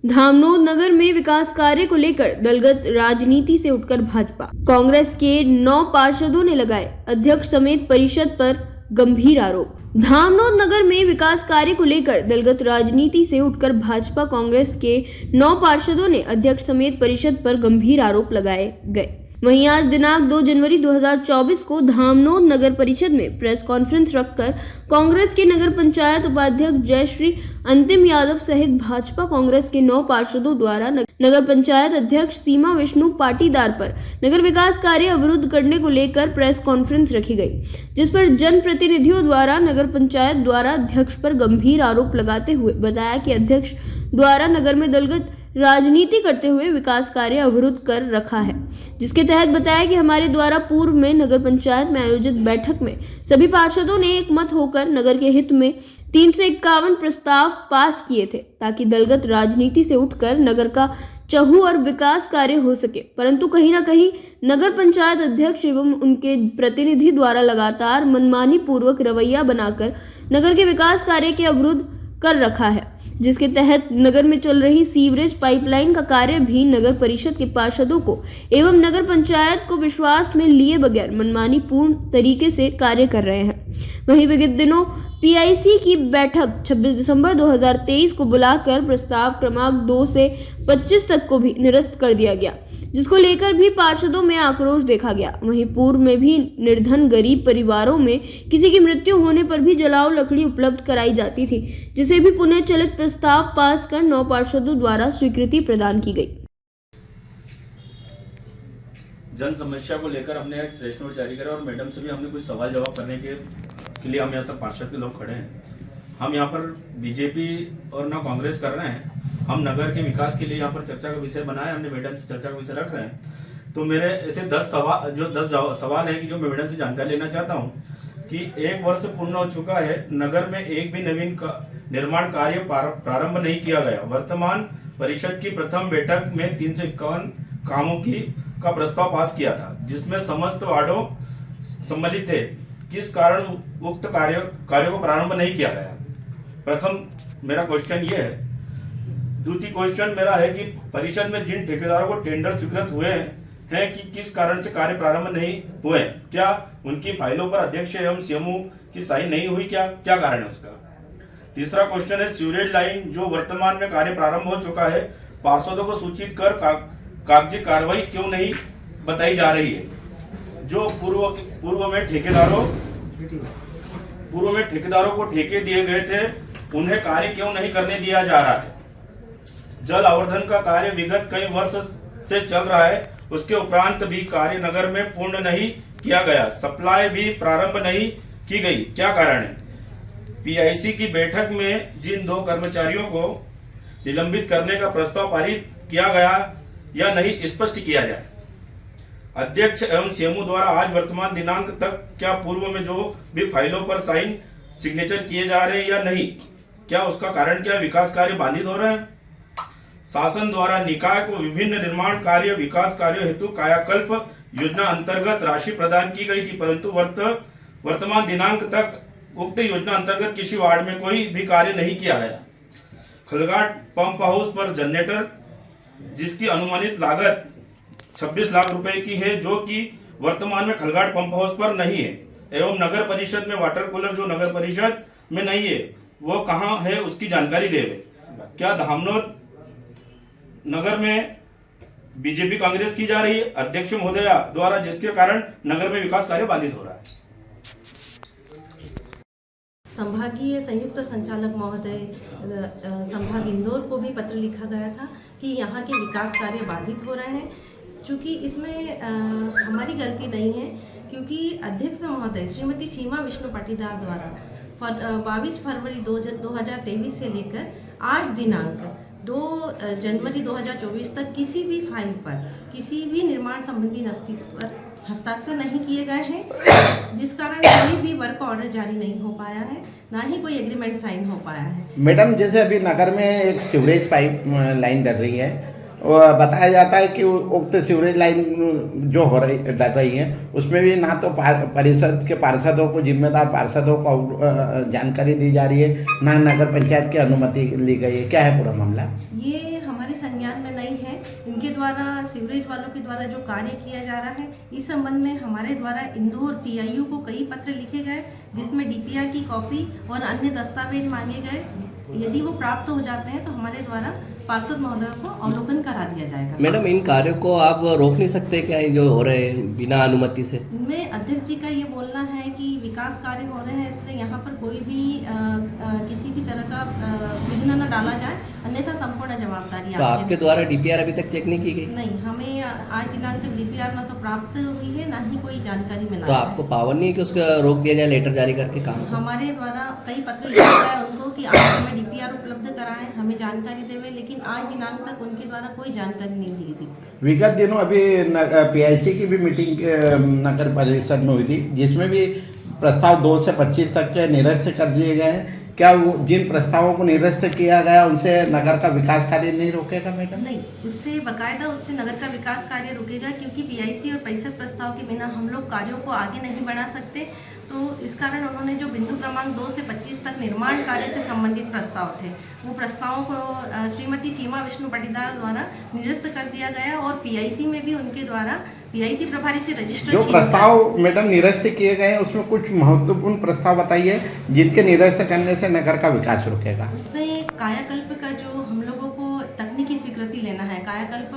धामनोद नगर में विकास कार्य को लेकर दलगत राजनीति से उठकर भाजपा कांग्रेस के 9 पार्षदों ने लगाए अध्यक्ष समेत परिषद पर गंभीर आरोप। धामनोद नगर में विकास कार्य को लेकर दलगत राजनीति से उठकर भाजपा कांग्रेस के 9 पार्षदों ने अध्यक्ष समेत परिषद पर गंभीर आरोप लगाए गए। वहीं आज दिनांक 2 जनवरी 2024 को धामनोद नगर परिषद में प्रेस कॉन्फ्रेंस रखकर कांग्रेस के नगर पंचायत उपाध्यक्ष जयश्री अंतिम यादव सहित भाजपा कांग्रेस के 9 पार्षदों द्वारा नगर पंचायत अध्यक्ष सीमा विष्णु पाटीदार पर नगर विकास कार्य अवरुद्ध करने को लेकर प्रेस कॉन्फ्रेंस रखी गई, जिस पर जनप्रतिनिधियों द्वारा नगर पंचायत द्वारा अध्यक्ष पर गंभीर आरोप लगाते हुए बताया कि अध्यक्ष द्वारा नगर में दलगत राजनीति करते हुए विकास कार्य अवरुद्ध कर रखा है, जिसके तहत बताया कि हमारे द्वारा पूर्व में नगर पंचायत में आयोजित बैठक में सभी पार्षदों ने एक मत होकर नगर के हित में 351 प्रस्ताव पास किए थे ताकि दलगत राजनीति से उठकर नगर का चहु और विकास कार्य हो सके, परंतु कहीं न कहीं नगर पंचायत अध्यक्ष एवं उनके प्रतिनिधि द्वारा लगातार मनमानी पूर्वक रवैया बनाकर नगर के विकास कार्य के अवरुद्ध कर रखा है, जिसके तहत नगर में चल रही सीवरेज पाइपलाइन का कार्य भी नगर परिषद के पार्षदों को एवं नगर पंचायत को विश्वास में लिए बगैर मनमानी पूर्ण तरीके से कार्य कर रहे हैं। वहीं विगत दिनों पीआईसी की बैठक 26 दिसंबर 2023 को बुलाकर प्रस्ताव क्रमांक 2 से 25 तक को भी निरस्त कर दिया गया, जिसको लेकर भी पार्षदों में आक्रोश देखा गया। वहीं पूर्व में भी निर्धन गरीब परिवारों में किसी की मृत्यु होने पर भी जलाऊ लकड़ी उपलब्ध कराई जाती थी, जिसे भी पुनः चलित प्रस्ताव पास कर 9 पार्षदों द्वारा स्वीकृति प्रदान की गई। जन समस्या को लेकर हमने एक प्रेस नोट जारी करा और मैडम से भी हमने कुछ सवाल जवाब करने के लिए हम यहाँ सब पार्षद के लोग खड़े हैं। हम यहाँ पर बीजेपी और ना कांग्रेस कर रहे हैं, हम नगर के विकास के लिए यहाँ पर चर्चा का विषय बनाया, हमने मैडम से चर्चा का विषय रख रहे हैं। तो मेरे ऐसे 10 सवाल हैं कि जो मैं मैडम से जानकारी लेना चाहता हूँ कि 1 वर्ष पूर्ण हो चुका है, नगर में एक भी नवीन निर्माण कार्य प्रारंभ नहीं किया गया। वर्तमान परिषद की प्रथम बैठक में 351 कामों का प्रस्ताव पास किया था, जिसमें समस्त वार्डों सम्मिलित थे। किस कारण उक्त कार्यों को प्रारंभ नहीं किया गया? प्रथम मेरा क्वेश्चन ये है। द्वितीय क्वेश्चन मेरा है कि परिषद में जिन ठेकेदारों को टेंडर स्वीकृत हुए हैं कि किस कारण से कार्य प्रारंभ नहीं हुए? क्या उनकी फाइलों पर अध्यक्ष एवं सीएमओ की साइन नहीं हुई? क्या कारण है उसका? तीसरा क्वेश्चन है, सीवरेज लाइन जो वर्तमान में कार्य प्रारंभ हो चुका है, पार्षदों को सूचित कर कागजी कार्रवाई क्यों नहीं बताई जा रही है? जो पूर्व में ठेकेदारों को ठेके दिए गए थे, उन्हें कार्य क्यों नहीं करने दिया जा रहा है? जल आवर्धन का कार्य विगत कई वर्ष से चल रहा है, उसके उपरांत भी कार्य नगर में पूर्ण नहीं किया गया, सप्लाई भी प्रारंभ नहीं की गई, क्या कारण है? पीआईसी की बैठक में जिन 2 कर्मचारियों को निलंबित करने का प्रस्ताव पारित किया गया या नहीं, स्पष्ट किया जाए। अध्यक्ष एवं सीएमओ द्वारा आज वर्तमान दिनांक तक क्या पूर्व में जो भी फाइलों पर साइन सिग्नेचर किए जा रहे हैं या नहीं, क्या उसका कारण क्या? विकास कार्य बाधित हो रहे हैं? शासन द्वारा निकाय को विभिन्न निर्माण कार्य विकास कार्यों हेतु कायाकल्प योजना अंतर्गत राशि प्रदान की गई थी, परंतु वर्तमान दिनांक तक उक्त योजना अंतर्गत किसी वार्ड में कोई भी कार्य नहीं किया गया। खलघाट पंप हाउस पर जनरेटर जिसकी अनुमानित लागत 26 लाख रुपए की है, जो कि वर्तमान में खलघाट पंप हाउस पर नहीं है, एवं नगर परिषद में वाटर कूलर जो नगर परिषद में नहीं है, वो कहां है, उसकी जानकारी देवे। क्या धामनोद नगर में बीजेपी कांग्रेस की जा रही है अध्यक्ष महोदया द्वारा, जिसके कारण नगर में विकास कार्य बाधित हो रहा है? संभागीय संयुक्त संचालक महोदय संभाग इंदौर को भी पत्र लिखा गया था कि यहाँ के विकास कार्य बाधित हो रहे हैं। चूँकि इसमें हमारी गलती नहीं है, क्योंकि अध्यक्ष महोदय श्रीमती सीमा विष्णु पाटीदार द्वारा 22 फरवरी 2023 से लेकर आज दिनांक 2 जनवरी 2024 तक किसी भी फाइल पर किसी भी निर्माण संबंधी नोटिस पर हस्ताक्षर नहीं किए गए हैं, जिस कारण कोई भी वर्क ऑर्डर जारी नहीं हो पाया है, ना ही कोई एग्रीमेंट साइन हो पाया है। मैडम, जैसे अभी नगर में एक सीवरेज पाइप लाइन डल रही है, बताया जाता है कि उक्त सीवरेज लाइन जो हो रही डल रही है उसमें भी ना तो परिषद के पार्षदों को, जिम्मेदार पार्षदों को जानकारी दी जा रही है, ना नगर पंचायत की अनुमति ली गई है। क्या है पूरा मामला? ये हमारे संज्ञान में नहीं है। इनके द्वारा सीवरेज वालों के द्वारा जो कार्य किया जा रहा है, इस संबंध में हमारे द्वारा इंदौर पीआईयू को कई पत्र लिखे गए, जिसमें डीपीआर की कॉपी और अन्य दस्तावेज मांगे गए। यदि वो प्राप्त हो जाते हैं तो हमारे द्वारा पार्षद महोदय को अवलोकन करा दिया जाएगा। मैडम, इन कार्यों को आप रोक नहीं सकते क्या, ये जो हो रहे हैं बिना अनुमति से? इनमें अध्यक्ष जी का ये बोलना है कि विकास कार्य हो रहे हैं, इसलिए यहाँ पर कोई भी किसी भी तरह का विघ्न न डाला जाए, अन्यथा संपूर्ण जवाबदारी तो आपके द्वारा डीपीआर अभी तक चेक नहीं की गई? नहीं, हमें आज दिनांक तक डीपीआर न तो प्राप्त हुई है, ना ही कोई जानकारी मिला। तो आपको पावर नहीं है कि उसका रोक दिया जाए लेटर जारी करके काम? हमारे द्वारा कई पत्र लिखा गया उनको कि आप हमें डीपीआर उपलब्ध कराएं, हमें जानकारी देवे, लेकिन आज दिनांक तक उनके द्वारा कोई जानकारी नहीं दी थी। विगत दिनों अभी पीआईसी की भी मीटिंग नगर परिषद में हुई थी, जिसमें भी प्रस्ताव 2 से 25 तक के निरस्त कर दिए गए हैं। क्या वो जिन प्रस्तावों को निरस्त किया गया उनसे नगर का विकास कार्य नहीं रोकेगा मैडम? नहीं, उससे बकायदा उससे नगर का विकास कार्य रुकेगा, क्योंकि पीआईसी और परिषद प्रस्ताव के बिना हम लोग कार्यों को आगे नहीं बढ़ा सकते। तो इस कारण उन्होंने जो बिंदु क्रमांक 2 से 25 तक निर्माण कार्य से संबंधित प्रस्ताव थे, वो प्रस्तावों को श्रीमती सीमा विष्णु पाटीदार द्वारा निरस्त कर दिया गया और पीआईसी में भी उनके द्वारा पीआईसी प्रभारी से रजिस्टर जो प्रस्ताव मैडम निरस्त किए गए हैं उसमें कुछ महत्वपूर्ण प्रस्ताव बताइए जिनके निरस्त करने से नगर का विकास रुकेगा। उसमें कायाकल्प का जो हम लोगों को तकनीकी स्वीकृति लेना है, कायाकल्प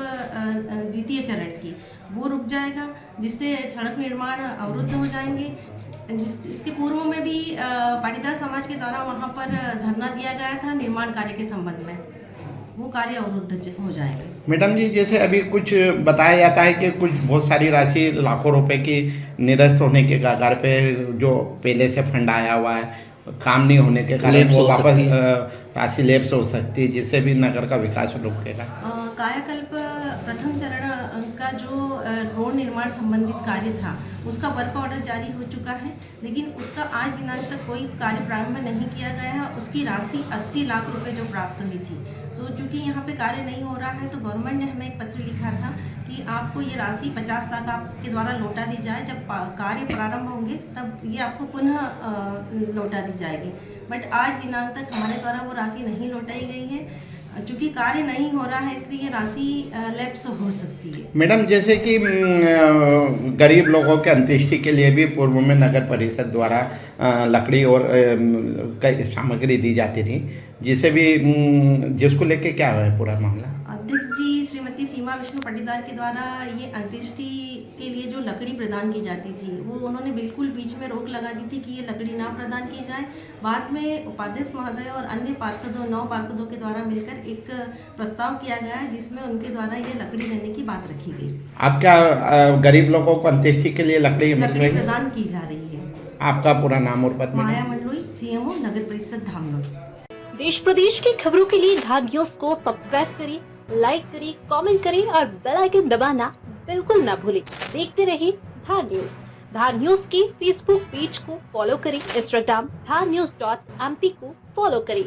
द्वितीय चरण की, वो रुक जाएगा, जिससे सड़क निर्माण अवरुद्ध हो जाएंगे। इसके पूर्व में भी पाटीदार समाज के द्वारा वहाँ पर धरना दिया गया था निर्माण कार्य के संबंध में, वो कार्य अवरुद्ध हो जाएंगे। मैडम जी, जैसे अभी कुछ बताया जाता है कि कुछ बहुत सारी राशि लाखों रुपए की निरस्त होने के कगार पे, जो पहले से फंड आया हुआ है, काम नहीं होने के कारण वो वापस राशि लेप्स हो सकती है, जिससे भी नगर का विकास रुकेगा। कायाकल्प प्रथम चरण का जो रोड निर्माण संबंधित कार्य था, उसका वर्क ऑर्डर जारी हो चुका है, लेकिन उसका आज दिनांक तक कोई कार्य प्रारंभ नहीं किया गया है। उसकी राशि 80 लाख रुपए जो प्राप्त हुई थी, तो चूंकि यहाँ पे कार्य नहीं हो रहा है, तो गवर्नमेंट ने हमें एक पत्र लिखा था कि आपको ये राशि 50 लाख आपके द्वारा लौटा दी जाए, जब कार्य प्रारंभ होंगे तब ये आपको पुनः लौटा दी जाएगी। बट आज दिनांक तक हमारे द्वारा वो राशि नहीं लौटाई गई है। चूंकि कार्य नहीं हो रहा है, इसलिए राशि लैप्स हो सकती है। मैडम, जैसे कि गरीब लोगों के अंत्येष्टि के लिए भी पूर्व में नगर परिषद द्वारा लकड़ी और कई सामग्री दी जाती थी, जिसे भी जिसको लेके क्या है पूरा मामला? अध्यक्ष जी श्रीमती सीमा विष्णु पाटीदार के द्वारा ये अंत्येष्टि के लिए जो लकड़ी प्रदान की जाती थी, वो उन्होंने बिल्कुल बीच में रोक लगा दी थी कि ये लकड़ी ना प्रदान की जाए। बाद में उपाध्यक्ष महोदय और अन्य पार्षदों 9 पार्षदों के द्वारा मिलकर एक प्रस्ताव किया गया है, जिसमें उनके द्वारा ये लकड़ी देने की बात रखी गई। आप क्या गरीब लोगों को अंत्येष्टि के लिए लकड़ी प्रदान की जा रही है। आपका पूरा नाम और पद? माया मंडलोई, सीएमओ नगर परिषद धामनोर। देश प्रदेश की खबरों के लिए धार न्यूज को सब्सक्राइब करें, लाइक करें, कमेंट करें और बेल आइकन दबाना बिल्कुल ना भूलें। देखते रहिए धार न्यूज। धार न्यूज के फेसबुक पेज को फॉलो करें, इंस्टाग्राम धार news.mp को फॉलो करें।